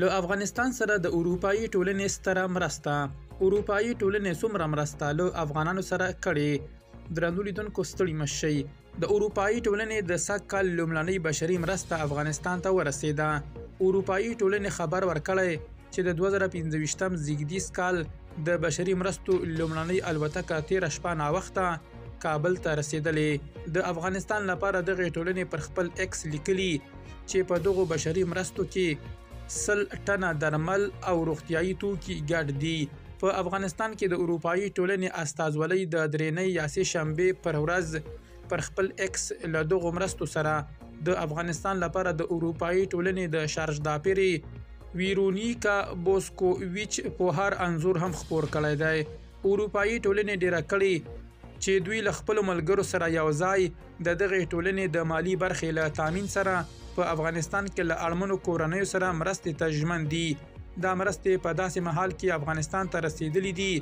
له افغانستان سره د اروپایي ټولنې ستره مرسته. اروپایي ټولنې څومره مرسته له افغانانو سره کړې؟ درنو لیدونکو ستړي مه شئ. د اروپایي ټولنې د سږ کال لومړنۍ بشري مرسته افغانستان ته ورسېده. اروپایي ټولنې خبر ورکړی چې د 2025 زیږدیز کال د بشري مرستو لومړنۍ الوتکه تېره شپه ناوخته کابل ته رسېدلې. د افغانستان لپاره دغې ټولنې پر خپل ایکس لیکلي چې په دغو بشري مرستو کې 100 ټنه درمل او روغتیایي توکي ګډ دي. په افغانستان کې د اروپایي ټولنې استازولۍ د درېنۍ یا سې شنبې پر ورځ پر خپل ایکس له دغو مرستو سره د افغانستان لپاره د اروپایي ټولنې د شارژداپرې ویرونیکا بوسکوویچ پوهار انځور هم خپور کړی دی. اروپایي ټولنې ډیره کړې چې دوی له خپلو ملګرو سره یو ځای د دغې ټولنې د مالی برخې له تامین سره په افغانستان کې له اړمنو کورنیو سره مرستې ته ژمن دي. دا مرستې په داسې مهال کې افغانستان ته رسېدلي دي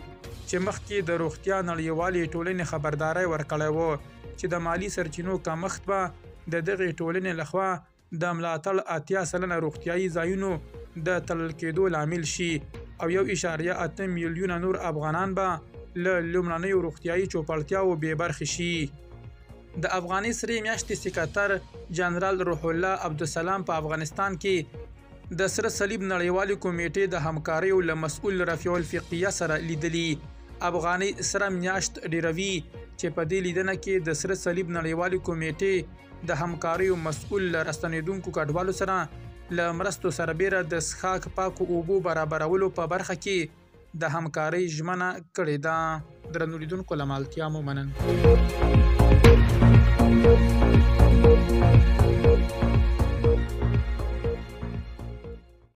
چې مخکې د روغتیا نړیوالې ټولنې خبرداری ورکړی و چې د مالی سرچینو کمښت به د دغې ټولنې لخوا د ملاتړ 80% روغتیایي ځایونو د تړل کېدو لامل شي او 1.8 میلیونه نور افغانان به له لومړنیو روغتیایي چوپړتیاوو بې برخې شي. د افغاني سرې میاشتې سکرتر جنرال روح الله عبدالسلام په افغانستان کې د سره صلیب نړیوالې کمیټې د همکاریو له مسؤل رفیع الفقیه سره لیدلي. افغاني سره میاشت ډیروي چې په دې لیدنه کې د سره صلیب نړیوالې کمیټې د همکاریو مسؤل راستنیدونکو کډوالو سره له مرستو سربیره د څښاک پاکو اوبو برابرولو په برخه کې د همکارۍ ژمنه کړې ده. درنو لیدونکو له مالتیا مو مننه.